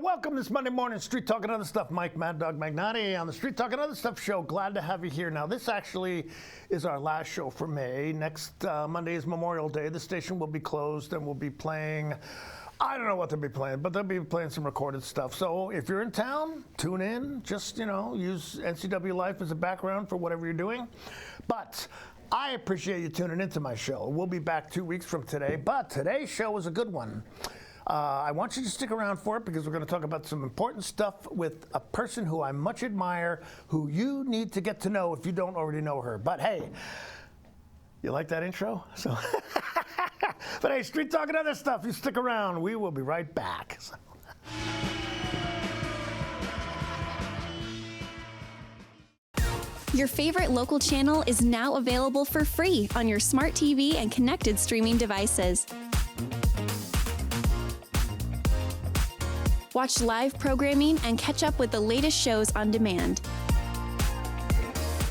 Welcome this Monday morning Street Talk and Other Stuff. Mike Mad Dog Magnati on the Street Talk and Other Stuff show. Glad to have you here. Now, this actually is our last show for May. Next Monday is Memorial Day. The station will be closed and we'll be playing, I don't know what they'll be playing, but they'll be playing some recorded stuff. So if you're in town, tune in. Just, use NCWLIFE as a background for whatever you're doing. But I appreciate you tuning into my show. We'll be back 2 weeks from today, but today's show is a good one. I want you to stick around for it because we're going to talk about some important stuff with a person who I much admire, who you need to get to know if you don't already know her. But hey, you like that intro? So, but hey, Street Talk and Other Stuff, you stick around. We will be right back. Your favorite local channel is now available for free on your smart TV and connected streaming devices. Watch live programming and catch up with the latest shows on demand.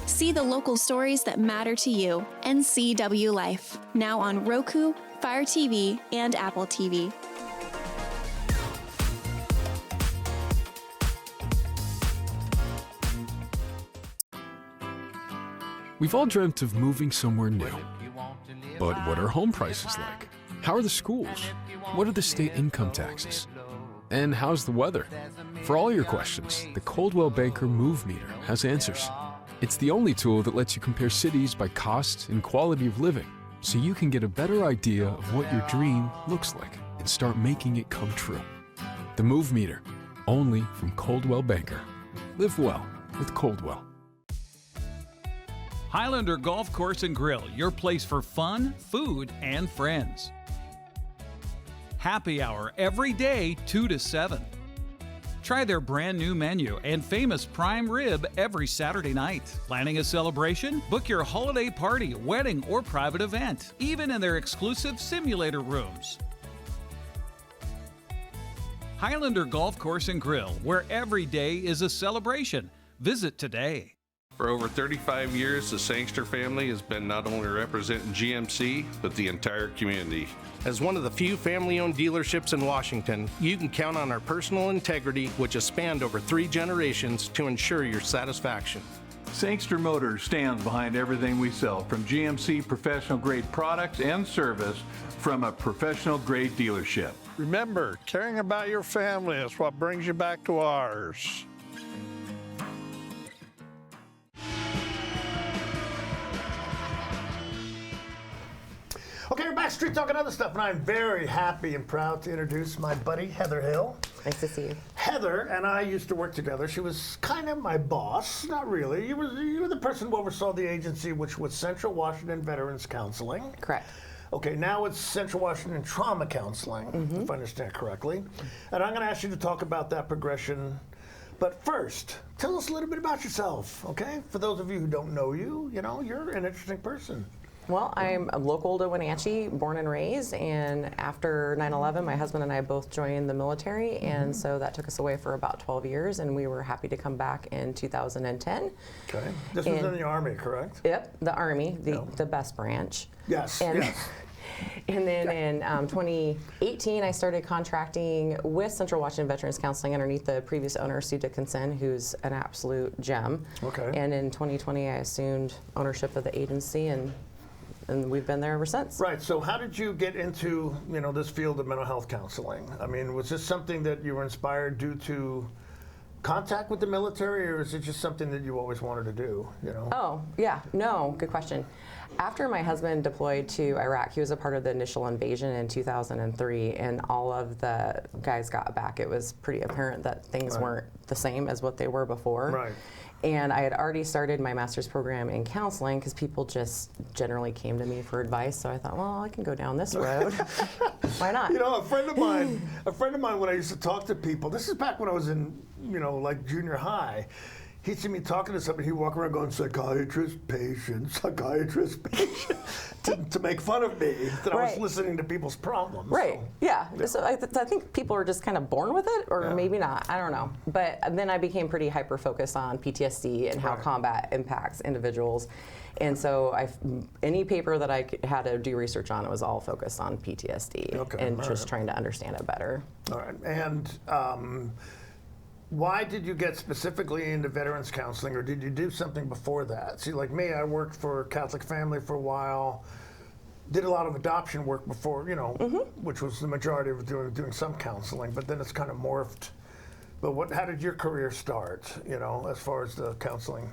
See the local stories that matter to you. NCWLIFE, now on Roku, Fire TV, and Apple TV. We've all dreamt of moving somewhere new. But what are home prices like? How are the schools? What are the state income taxes? And how's the weather? For all your questions, the Coldwell Banker Move Meter has answers. It's the only tool that lets you compare cities by cost and quality of living, so you can get a better idea of what your dream looks like and start making it come true. The Move Meter, only from Coldwell Banker. Live well with Coldwell. Highlander Golf Course and Grill, your place for fun, food, and friends. Happy hour every day, 2 to 7. Try their brand new menu and famous prime rib every Saturday night. Planning a celebration? Book your holiday party, wedding, or private event, even in their exclusive simulator rooms. Highlander Golf Course and Grill, where every day is a celebration. Visit today. For over 35 years, the Sangster family has been not only representing GMC, but the entire community. As one of the few family-owned dealerships in Washington, you can count on our personal integrity, which has spanned over 3 generations, to ensure your satisfaction. Sangster Motors stands behind everything we sell, from GMC professional-grade products and service from a professional-grade dealership. Remember, caring about your family is what brings you back to ours. Okay, we're back, Street Talk and Other Stuff, and I'm very happy and proud to introduce my buddy, Heather Hill. Nice to see you. Heather and I used to work together. She was kind of my boss, not really. You were the person who oversaw the agency, which was Central Washington Veterans Counseling. Correct. Okay, now it's Central Washington Trauma Counseling, if I understand correctly. And I'm going to ask you to talk about that progression. But first, tell us a little bit about yourself, okay? For those of you who don't know you, you're an interesting person. Well, I'm local to Wenatchee, born and raised, and after 9/11, my husband and I both joined the military, and so that took us away for about 12 years, and we were happy to come back in 2010. Okay. This was in the Army, correct? Yep, the Army, the best branch. Yes, yes. And then in 2018, I started contracting with Central Washington Veterans Counseling underneath the previous owner, Sue Dickinson, who's an absolute gem. Okay. And in 2020, I assumed ownership of the agency, and we've been there ever since. Right. So how did you get into this field of mental health counseling? I mean, was this something that you were inspired due to contact with the military, or is it just something that you always wanted to do? Oh, yeah. No, good question. After my husband deployed to Iraq, he was a part of the initial invasion in 2003, and all of the guys got back. It was pretty apparent that things weren't the same as what they were before. Right. And I had already started my master's program in counseling because people just generally came to me for advice. So I thought, well, I can go down this road. Why not? A friend of mine, when I used to talk to people, this is back when I was in, like junior high, he'd see me talking to somebody, he'd walk around going, psychiatrist, patient, to make fun of me that I was listening to people's problems. Right, So, yeah. So I think people are just kind of born with it, or maybe not, I don't know. But then I became pretty hyper-focused on PTSD and how combat impacts individuals. And so any paper that I had to do research on, it was all focused on PTSD and just trying to understand it better. All right, and why did you get specifically into veterans counseling, or did you do something before that? See, like me, I worked for Catholic Family for a while, did a lot of adoption work before, you know, which was the majority of doing some counseling, but then it's kind of morphed. But how did your career start, you know, as far as the counseling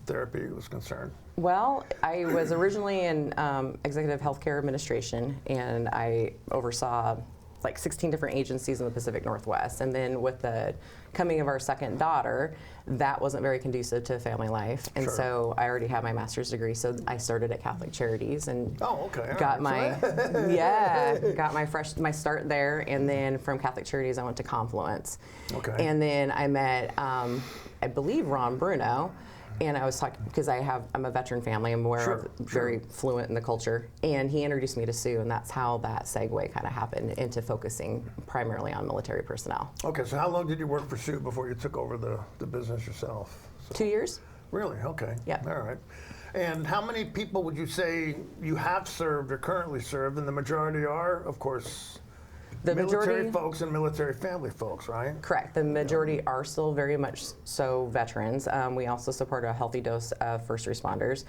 therapy was concerned? Well, I was originally in executive healthcare administration, and I oversaw like 16 different agencies in the Pacific Northwest. And then with the coming of our second daughter, that wasn't very conducive to family life. And so I already had my master's degree, so I started at Catholic Charities and got my got my start there. And then from Catholic Charities, I went to Confluence. And then I met, I believe, Ron Bruno. And I was talking, because I'm a veteran family, I'm very fluent in the culture, and he introduced me to Sue, and that's how that segue kind of happened into focusing primarily on military personnel. Okay, so how long did you work for Sue before you took over the business yourself? 2 years. Really? Okay. Yeah. All right. And how many people would you say you have served or currently serve? And the majority are, of course, the military folks and military family folks, right? Correct. The majority are still very much so veterans. We also support a healthy dose of first responders.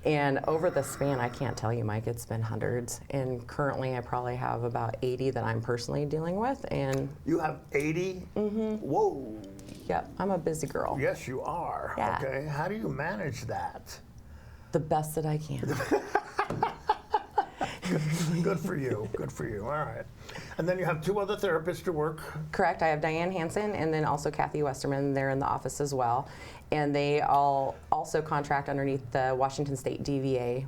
And over the span, I can't tell you, Mike, it's been hundreds. And currently, I probably have about 80 that I'm personally dealing with. And you have 80? Mm-hmm. Whoa. Yep, I'm a busy girl. Yes, you are. Yeah. Okay. How do you manage that? The best that I can. Good for you. Good for you. All right. And then you have 2 other therapists to work. Correct. I have Diane Hansen and then also Kathy Westerman. They're in the office as well. And they all also contract underneath the Washington State DVA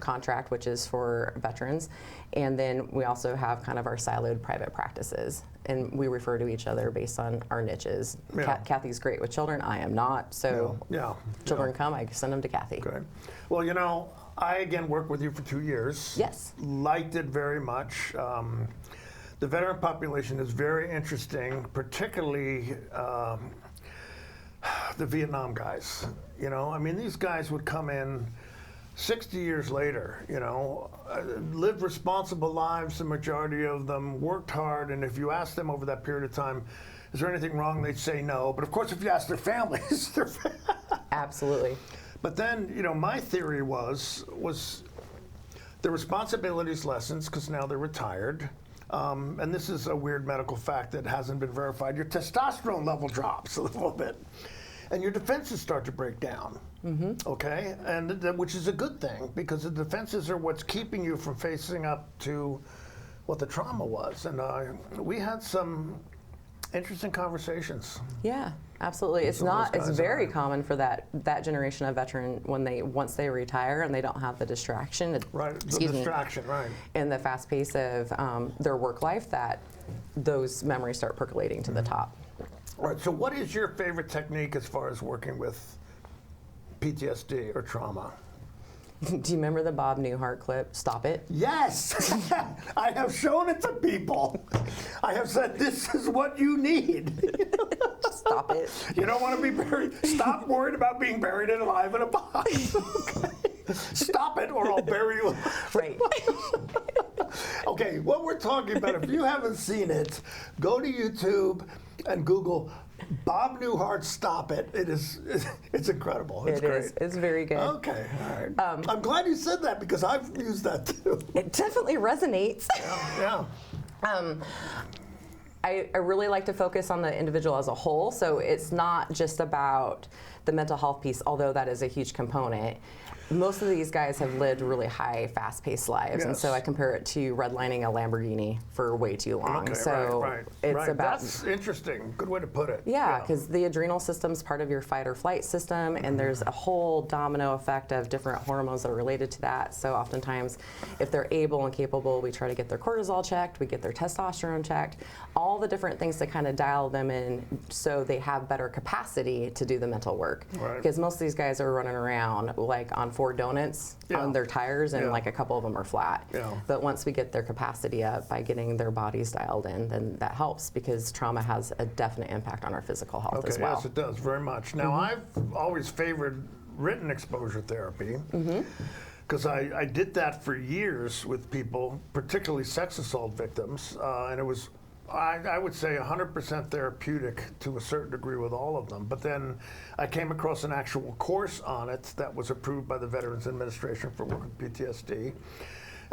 contract, which is for veterans. And then we also have kind of our siloed private practices. And we refer to each other based on our niches. Kathy's great with children. I am not. So children come, I send them to Kathy. Good. Well, you know, I, again, worked with you for 2 years. Yes. Liked it very much. The veteran population is very interesting, particularly the Vietnam guys. You know, I mean, these guys would come in 60 years later, you know, lived responsible lives, the majority of them, worked hard, and if you ask them over that period of time, is there anything wrong, they'd say no. But of course, if you ask their families, Absolutely. But then, you know, my theory was the responsibilities lessons because now they're retired. And this is a weird medical fact that hasn't been verified. Your testosterone level drops a little bit, and your defenses start to break down. Okay, and which is a good thing because the defenses are what's keeping you from facing up to what the trauma was. And we had some interesting conversations. Yeah, absolutely. It's very common for that generation of veteran once they retire and they don't have the distraction. And the fast pace of their work life, that those memories start percolating to the top. All right. So, what is your favorite technique as far as working with PTSD or trauma? Do you remember the Bob Newhart clip, Stop It? Yes! I have shown it to people. I have said, this is what you need. Stop it. You don't want to be buried. Stop worrying about being buried alive in a box. Stop it or I'll bury you alive. Right. Okay, what we're talking about, if you haven't seen it, go to YouTube and Google Bob Newhart, Stop It. It's incredible. It's great. It's very good. Okay, all right. I'm glad you said that because I've used that too. It definitely resonates. Yeah. I really like to focus on the individual as a whole, so it's not just about the mental health piece, although that is a huge component. most of these guys have lived really high, fast-paced lives, and so I compare it to redlining a Lamborghini for way too long. Okay, so it's about. That's interesting. Good way to put it. Yeah, because the adrenal system's part of your fight or flight system, and there's a whole domino effect of different hormones that are related to that. So oftentimes, if they're able and capable, we try to get their cortisol checked, we get their testosterone checked, all the different things to kind of dial them in so they have better capacity to do the mental work. Because most of these guys are running around like on 4 donuts on their tires, and like a couple of them are flat. But once we get their capacity up by getting their bodies dialed in, then that helps, because trauma has a definite impact on our physical health as well. Yes, it does, very much. Now, I've always favored written exposure therapy, because I did that for years with people, particularly sex assault victims, and it was, I would say, 100% therapeutic to a certain degree with all of them. But then I came across an actual course on it that was approved by the Veterans Administration for work with PTSD.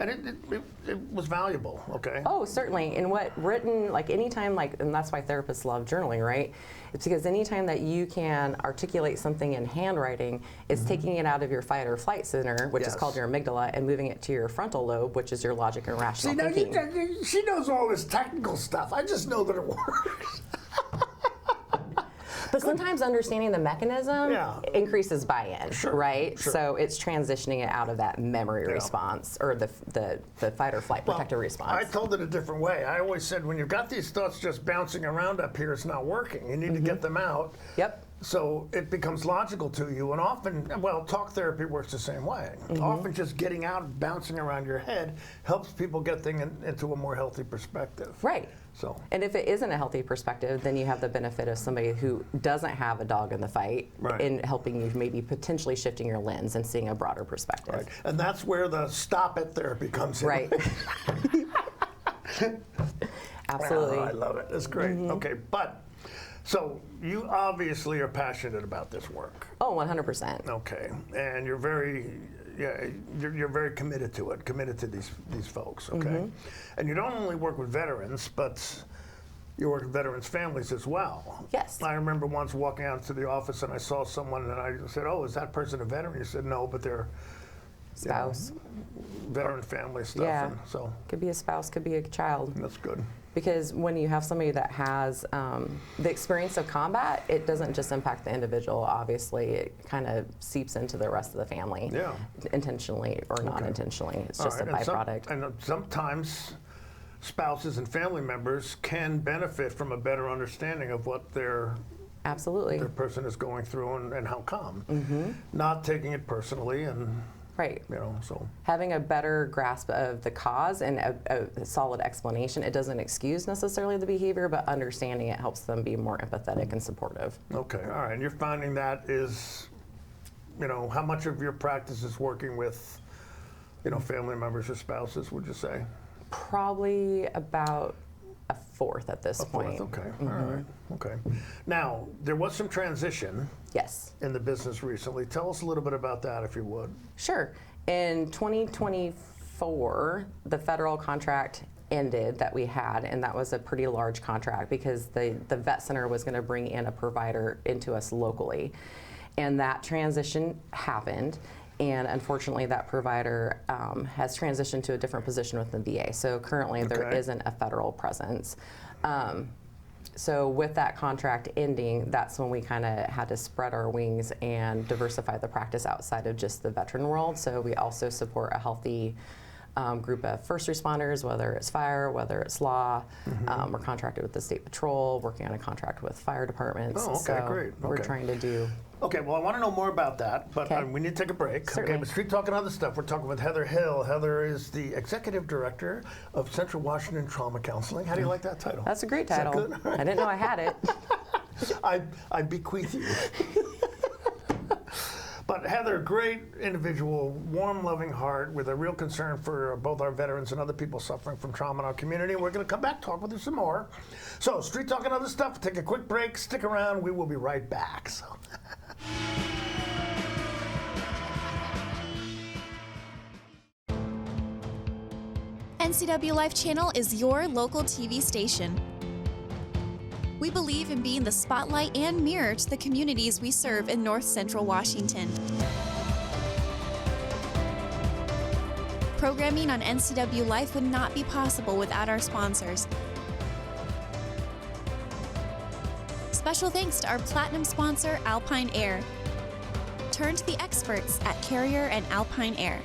And it was valuable, okay? Oh, certainly. And what written, like anytime, and that's why therapists love journaling, right? It's because anytime that you can articulate something in handwriting, it's taking it out of your fight or flight center, which is called your amygdala, and moving it to your frontal lobe, which is your logic and rational thinking. She knows all this technical stuff. I just know that it works. But sometimes understanding the mechanism increases buy-in, right? So it's transitioning it out of that memory response, or the fight or flight protective response. I told it a different way. I always said, when you've got these thoughts just bouncing around up here, it's not working. You need to get them out. So it becomes logical to you, and often, well, talk therapy works the same way. Often just getting out and bouncing around your head helps people get things into a more healthy perspective. Right. So. And if it isn't a healthy perspective, then you have the benefit of somebody who doesn't have a dog in the fight in helping you, maybe potentially shifting your lens and seeing a broader perspective. Right. And that's where the stop it therapy comes in. Right. Absolutely. Oh, I love it. It's great. Okay, but so you obviously are passionate about this work. Oh, 100%. Okay, and you're very, you're very committed to it, committed to these folks. Okay, and you don't only work with veterans, but you work with veterans' families as well. Yes. I remember once walking out to the office and I saw someone, and I said, "Oh, is that person a veteran?" You said, "No, but they're spouse, veteran family stuff." Yeah. And so could be a spouse, could be a child. That's good. Because when you have somebody that has the experience of combat, it doesn't just impact the individual. Obviously, it kind of seeps into the rest of the family, intentionally or non-intentionally. It's just a byproduct. And sometimes spouses and family members can benefit from a better understanding of what their person is going through and how come. Not taking it personally and. Right. You know, so having a better grasp of the cause and a solid explanation. It doesn't excuse necessarily the behavior, but understanding it helps them be more empathetic and supportive. Okay, all right. And you're finding that is, how much of your practice is working with, family members or spouses, would you say? Probably about a fourth at this point. Okay, all right, okay. Now, there was some transition in the business recently. Tell us a little bit about that, if you would. Sure. In 2024, the federal contract ended that we had, and that was a pretty large contract because the vet center was going to bring in a provider into us locally. And that transition happened. And unfortunately, that provider has transitioned to a different position with the VA. So currently, there isn't a federal presence. So with that contract ending, that's when we kind of had to spread our wings and diversify the practice outside of just the veteran world. So we also support a healthy group of first responders, whether it's fire, whether it's law. We're contracted with the State Patrol, working on a contract with fire departments. Oh, okay, great. We're trying to do. Okay, well, I want to know more about that, but we need to take a break. Certainly. Okay, but Street Talk and other stuff. We're talking with Heather Hill. Heather is the Executive Director of Central Washington Trauma Counseling. How do you like that title? That's a great title. Is that good? I didn't know I had it. I bequeath you. But Heather, great individual, warm, loving heart with a real concern for both our veterans and other people suffering from trauma in our community. We're going to come back, talk with her some more. So, Street Talk and other stuff. Take a quick break. Stick around. We will be right back. So. NCWLIFE Channel is your local TV station. We believe in being the spotlight and mirror to the communities we serve in North Central Washington. Programming on NCW Life would not be possible without our sponsors. Special thanks to our platinum sponsor, Alpine Air. Turn to the experts at Carrier and Alpine Air.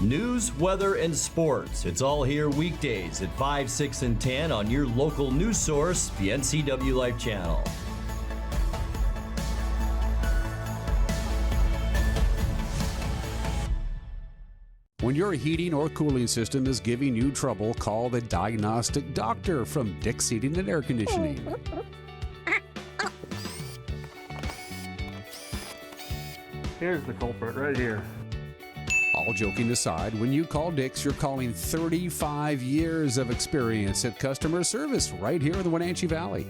News, weather, and sports. It's all here weekdays at 5, 6, and 10 on your local news source, the NCW Life channel. When your heating or cooling system is giving you trouble, call the diagnostic doctor from Dick's Heating and Air Conditioning. Here's the culprit right here. All joking aside, when you call Dick's, you're calling 35 years of experience at customer service right here in the Wenatchee Valley.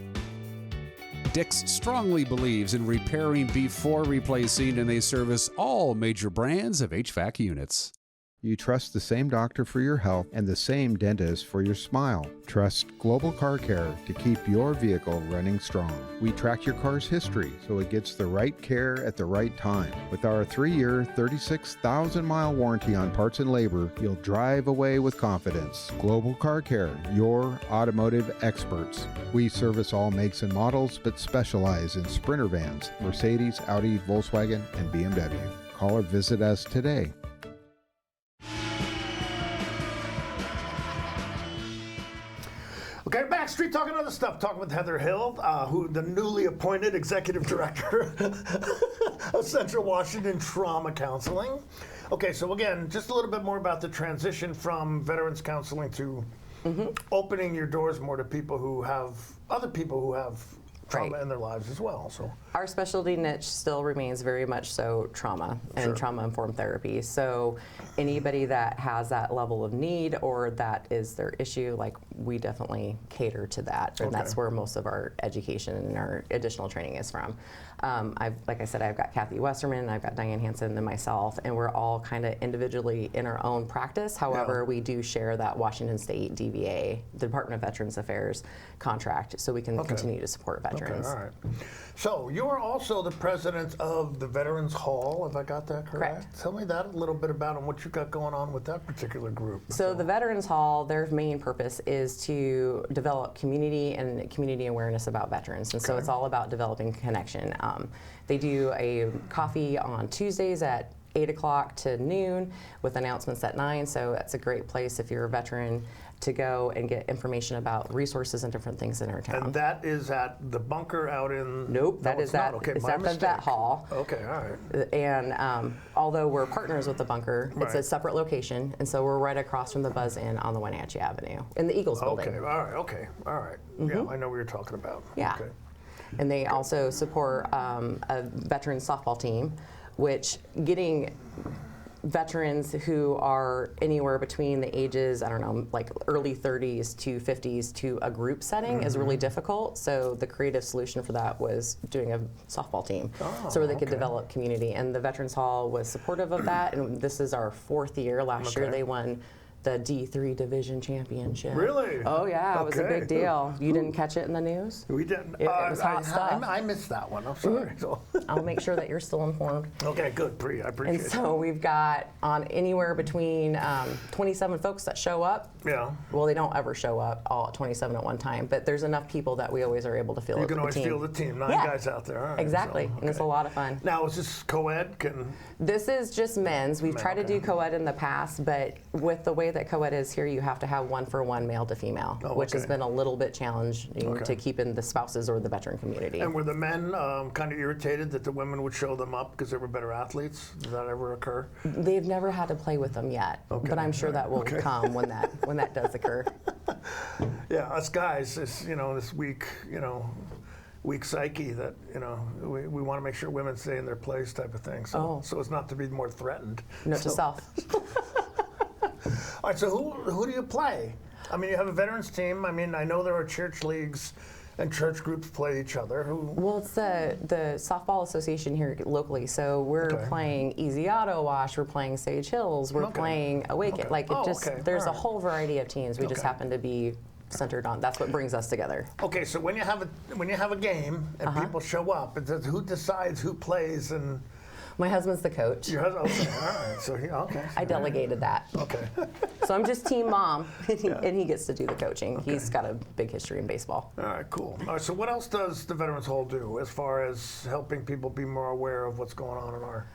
Dick's strongly believes in repairing before replacing, and they service all major brands of HVAC units. You trust the same doctor for your health and the same dentist for your smile. Trust Global Car Care to keep your vehicle running strong. We track your car's history so it gets the right care at the right time. With our 3-year, 36,000-mile warranty on parts and labor, you'll drive away with confidence. Global Car Care, your automotive experts. We service all makes and models, but specialize in Sprinter vans, Mercedes, Audi, Volkswagen, and BMW. Call or visit us today. Okay, back street talking other stuff. Talking with Heather Hill, who the newly appointed executive director of Central Washington Trauma Counseling. Okay, so again, just a little bit more about the transition from veterans counseling to opening your doors more to people who have other people who have trauma in their lives as well. So our specialty niche still remains very much so trauma and trauma-informed therapy. So anybody that has that level of need or that is their issue, like we definitely cater to that, and that's where most of our education and our additional training is from. Like I said, I've got Kathy Westerman, I've got Diane Hansen, and myself, and we're all kind of individually in our own practice. However, we do share that Washington State DVA, the Department of Veterans Affairs contract, so we can continue to support veterans. Okay, all right. So you are also the president of the Veterans Hall, have I got that correct? Tell me that a little bit about and what you got going on with that particular group. So the Veterans Hall, their main purpose is to develop community and community awareness about veterans, and so it's all about developing connection. They do a coffee on Tuesdays at 8 o'clock to noon with announcements at 9, so that's a great place if you're a veteran to go and get information about resources and different things in our town. And that is at the bunker out in... Nope, that is at, it's at the vet hall. Okay, all right. And although we're partners with the bunker, it's a separate location, and so we're right across from the Buzz Inn on the Wenatchee Avenue in the Eagles building. Okay, all right. Yeah, I know what you're talking about. Yeah. Okay. And they also support a veterans softball team, which getting veterans who are anywhere between the ages, I don't know, like early 30s to 50s to a group setting is really difficult. So the creative solution for that was doing a softball team so where they could develop community. And the Veterans Hall was supportive of that. And this is our 4th year. Last year they won the D3 Division Championship. Really? Oh yeah, it was a big deal. You didn't catch it in the news? We didn't. It was hot stuff. I missed that one, I'm sorry. So. I'll make sure that you're still informed. Okay, good, I appreciate it. And so we've got on anywhere between 27 folks that show up. Yeah. Well, they don't ever show up all 27 at one time, but there's enough people that we always are able to fill You the team. can always field the team, 9 guys out there. All right, exactly, and it's a lot of fun. Now, is this co-ed? This is just men's. We've tried to do co-ed in the past, but with the way that co-ed is here, you have to have 1-for-1 male to female, which has been a little bit challenging to keep in the spouses or the veteran community. And were the men kind of irritated that the women would show them up because they were better athletes? Does that ever occur? They've never had to play with them yet, but I'm sure that will come when that does occur. Yeah, us guys, this weak psyche that we want to make sure women stay in their place type of thing. So as not to be more threatened. Note to self. All right, so who do you play? I mean, you have a veterans team. I mean, I know there are church leagues And church groups play each other. Well, it's the softball association here locally. So we're playing Easy Auto Wash. We're playing Sage Hills. We're playing Awaken. Like there's a whole variety of teams. We just happen to be centered on. That's what brings us together. Okay, so when you have a game and people show up, it's who decides who plays and. My husband's the coach. Your husband, okay, all right. So I delegated that. Okay. So I'm just team mom, and he gets to do the coaching. Okay. He's got a big history in baseball. All right, cool. All right, so what else does the Veterans Hall do as far as helping people be more aware of what's going on in our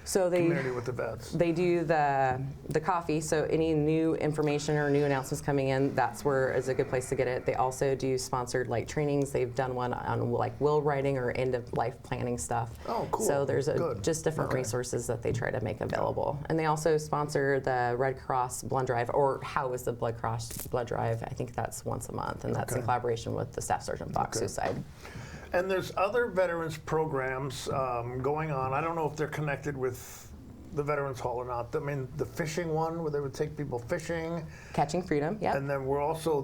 community with the vets? They do the coffee, so any new information or new announcements coming in, that's where is a good place to get it. They also do sponsored trainings. They've done one on will writing or end of life planning stuff. Oh, cool. So there's just different resources that they try to make available. And they also sponsor the Red Cross Blood Drive, or house the Red Cross Blood Drive. I think that's once a month, and that's in collaboration with the Staff Sergeant Fox Suicide. And there's other veterans programs going on. I don't know if they're connected with the Veterans Hall or not. I mean, the fishing one, where they would take people fishing. Catching Freedom, yeah. And then we're also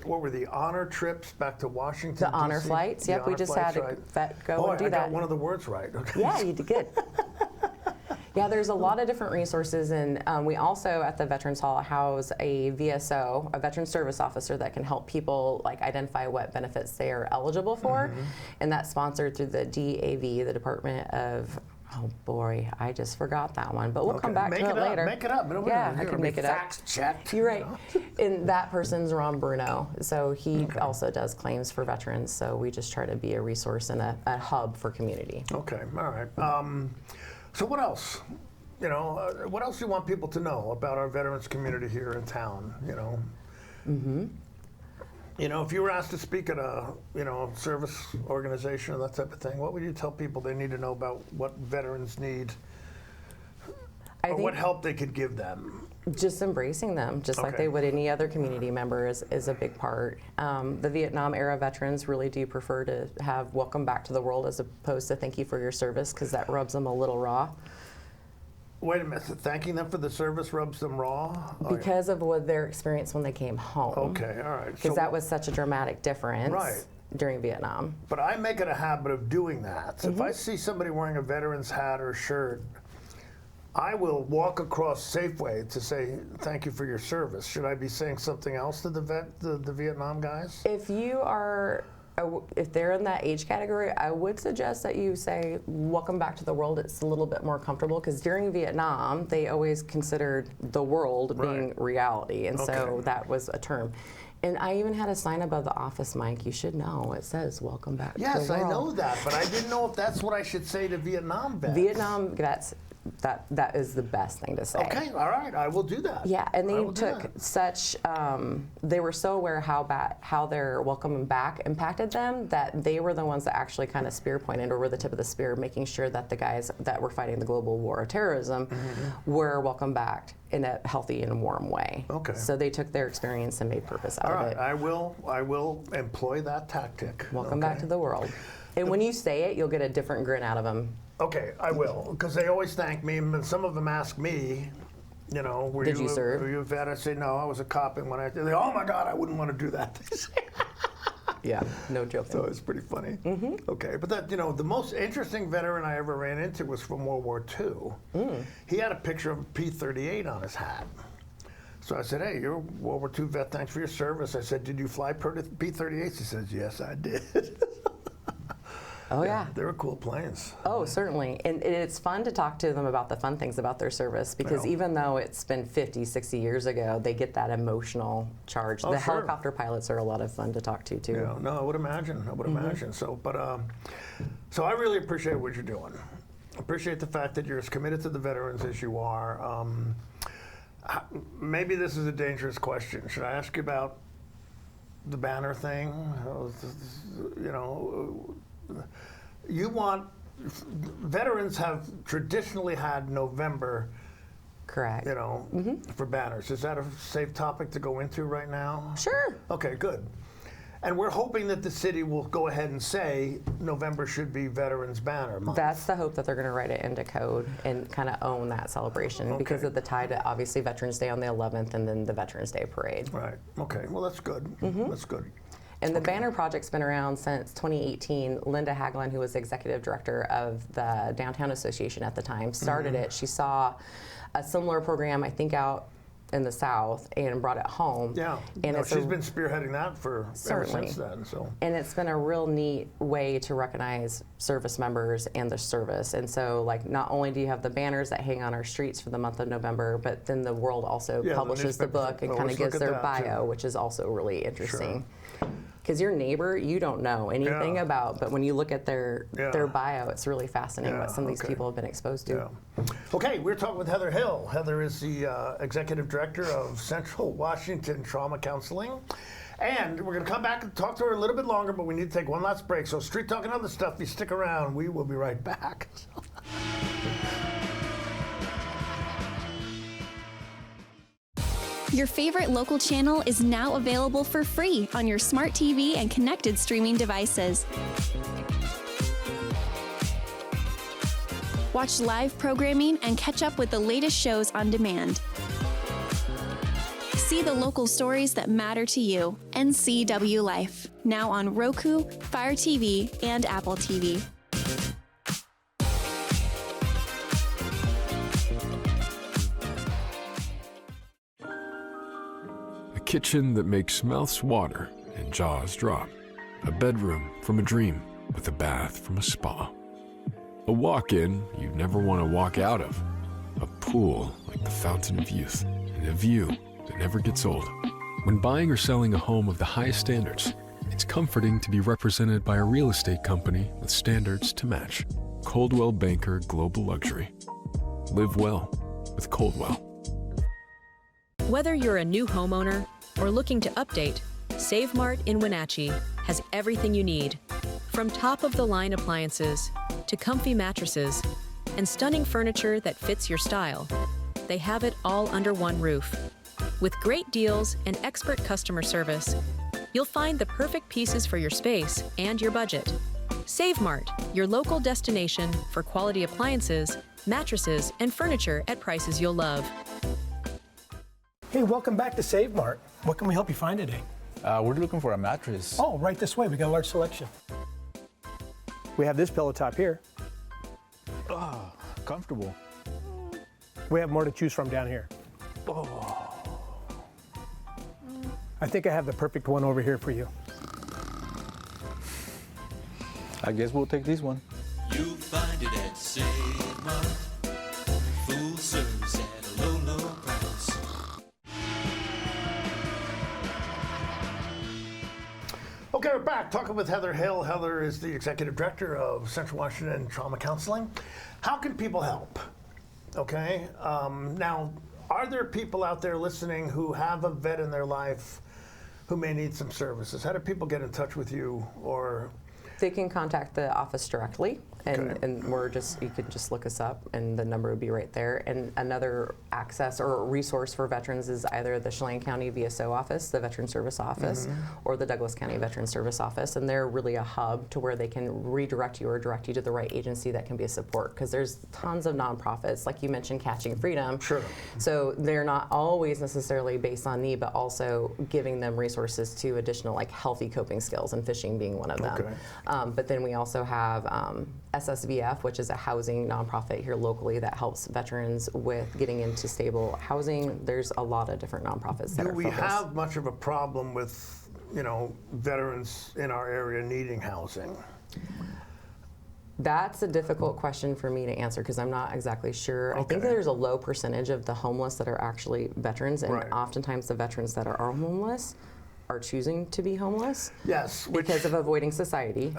what were the honor trips back to Washington, The honor flights, yep. We just had a vet go and do that. I got one of the words right. Okay. Yeah, you did good. Yeah, there's a lot of different resources, and we also at the Veterans Hall house a VSO, a Veteran Service Officer, that can help people identify what benefits they are eligible for, and that's sponsored through the DAV, the Department of. Oh boy, I just forgot that one, but we'll come back to it later. Make it up. I can make it up. Fact checked. You're right. And that person's Ron Bruno, so he also does claims for veterans. So we just try to be a resource and a hub for community. Okay, all right. So what else? What else do you want people to know about our veterans community here in town? If you were asked to speak at a service organization or that type of thing, what would you tell people they need to know about what veterans need, or what help they could give them? Just embracing them, just like they would any other community member is a big part. The Vietnam era veterans really do prefer to have welcome back to the world as opposed to thank you for your service, because that rubs them a little raw. Wait a minute, thanking them for the service rubs them raw? Because of what their experience when they came home. Okay, all right. Because that was such a dramatic difference during Vietnam. But I make it a habit of doing that. So if I see somebody wearing a veteran's hat or shirt, I will walk across Safeway to say thank you for your service. Should I be saying something else to the Vietnam guys? If they're in that age category, I would suggest that you say, welcome back to the world. It's a little bit more comfortable, because during Vietnam, they always considered the world being reality, and so that was a term. And I even had a sign above the office, Mike. You should know. It says, welcome back to the world. Yes, I know that, but I didn't know if that's what I should say to Vietnam vets. Vietnam vets, that is the best thing to say. Okay, all right, I will do that. Yeah, and they took such, they were so aware how their welcoming back impacted them, that they were the ones that actually kind of spear pointed, or were the tip of the spear, making sure that the guys that were fighting the global war of terrorism were welcomed back in a healthy and warm way. Okay. So they took their experience and made purpose out of it. I will employ that tactic. Welcome back to the world. And when you say it, you'll get a different grin out of them. Okay, I will, because they always thank me, and some of them ask me, Did you serve? Were you a vet? I say, no, I was a cop, and when they oh my God, I wouldn't want to do that. Yeah, no joking. So it's pretty funny. Okay, but that, the most interesting veteran I ever ran into was from World War II. He had a picture of a P-38 on his hat. So I said, hey, you're a World War II vet, thanks for your service. I said, did you fly P-38s? He says, yes, I did. Oh, yeah. They were cool planes. Oh, certainly. And it's fun to talk to them about the fun things about their service, because even though it's been 50, 60 years ago, they get that emotional charge. The helicopter pilots are a lot of fun to talk to, too. Yeah, no, I would imagine. So, so I really appreciate what you're doing. I appreciate the fact that you're as committed to the veterans as you are. Maybe this is a dangerous question. Should I ask you about the banner thing? Veterans have traditionally had November, correct, for banners. Is that a safe topic to go into right now? Sure. Okay, good. And we're hoping that the city will go ahead and say November should be Veterans Banner Month. That's the hope, that they're going to write it into code and kind of own that celebration, because of the tie to obviously Veterans Day on the 11th and then the Veterans Day parade. Right. Okay. Well, that's good. That's good. And the banner project's been around since 2018. Linda Hagelin, who was executive director of the Downtown Association at the time, started it. She saw a similar program, I think, out in the South and brought it home. Yeah, and she's been spearheading that ever since then. So, and it's been a real neat way to recognize service members and the service. And so, like, not only do you have the banners that hang on our streets for the month of November, but then the World also publishes the book and kind of gives their bio, which is also really interesting. Because your neighbor, you don't know anything about, but when you look at their bio, it's really fascinating what some of these people have been exposed to. Okay, we're talking with Heather Hill. Heather is the Executive Director of Central Washington Trauma Counseling. And we're going to come back and talk to her a little bit longer, but we need to take one last break. So Street Talk and other stuff, you stick around. We will be right back. Your favorite local channel is now available for free on your smart TV and connected streaming devices. Watch live programming and catch up with the latest shows on demand. See the local stories that matter to you. NCWLIFE, now on Roku, Fire TV, and Apple TV. A kitchen that makes mouths water and jaws drop. A bedroom from a dream with a bath from a spa. A walk-in you'd never want to walk out of. A pool like the fountain of youth. And a view that never gets old. When buying or selling a home of the highest standards, it's comforting to be represented by a real estate company with standards to match. Coldwell Banker Global Luxury. Live well with Coldwell. Whether you're a new homeowner or looking to update, Save Mart in Wenatchee has everything you need. From top-of-the-line appliances to comfy mattresses and stunning furniture that fits your style, they have it all under one roof. With great deals and expert customer service, you'll find the perfect pieces for your space and your budget. Save Mart, your local destination for quality appliances, mattresses, and furniture at prices you'll love. Hey, welcome back to Save Mart. What can we help you find today? We're looking for a mattress. Oh, right this way. We got a large selection. We have this pillow top here. Oh, comfortable. We have more to choose from down here. Oh. I think I have the perfect one over here for you. I guess we'll take this one. You'll find it at Save Mart. Full service at a low, low price. Okay, we're back talking with Heather Hill. Heather is the Executive Director of Central Washington Trauma Counseling. How can people help? Okay, now, are there people out there listening who have a vet in their life who may need some services? How do people get in touch with you? Or they can contact the office directly, and you can just look us up, and the number would be right there. And another access or resource for veterans is either the Chelan County VSO office, the Veteran Service Office, or the Douglas County Veteran Service Office, and they're really a hub to where they can redirect you or direct you to the right agency that can be a support, because there's tons of nonprofits, like you mentioned, Catching Freedom. Sure. So they're not always necessarily based on need, but also giving them resources to additional, like, healthy coping skills, and fishing being one of them. Okay. But then we also have SSVF, which is a housing nonprofit here locally that helps veterans with getting into stable housing. There's a lot of different nonprofits that are focused. Do we have much of a problem with, veterans in our area needing housing? That's a difficult question for me to answer because I'm not exactly sure. I think that there's a low percentage of the homeless that are actually veterans, and oftentimes the veterans that are homeless are choosing to be homeless. Yes. Because of avoiding society.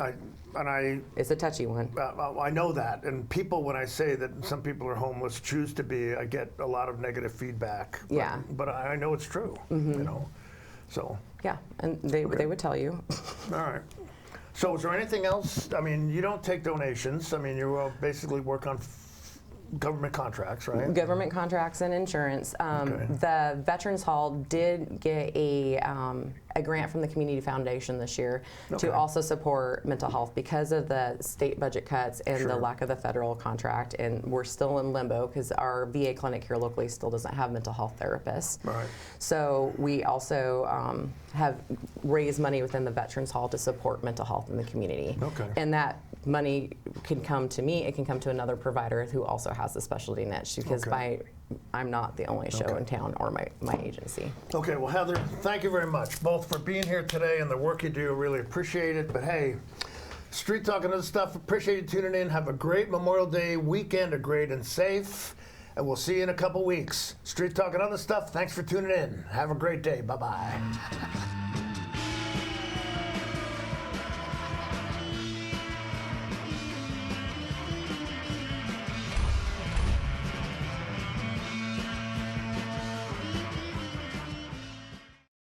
It's a touchy one. I know that. And people, when I say that some people are homeless, choose to be, I get a lot of negative feedback. But I know it's true, So. Yeah, and they would tell you. All right. So is there anything else? I mean, you don't take donations. I mean, you basically work on government contracts, right? Government contracts and insurance. The Veterans Hall did get a grant from the Community Foundation this year to also support mental health because of the state budget cuts and the lack of the federal contract. And we're still in limbo because our VA clinic here locally still doesn't have mental health therapists. Right. So we also have raised money within the Veterans Hall to support mental health in the community. Okay. And that money can come to me, it can come to another provider who also has a specialty niche because I'm not the only show in town or my agency. Okay, well, Heather, thank you very much, both for being here today and the work you do. Really appreciate it. But hey, Street Talk and other stuff, appreciate you tuning in. Have a great Memorial Day weekend, a great and safe, and we'll see you in a couple weeks. Street Talk and other stuff, thanks for tuning in. Have a great day. Bye-bye.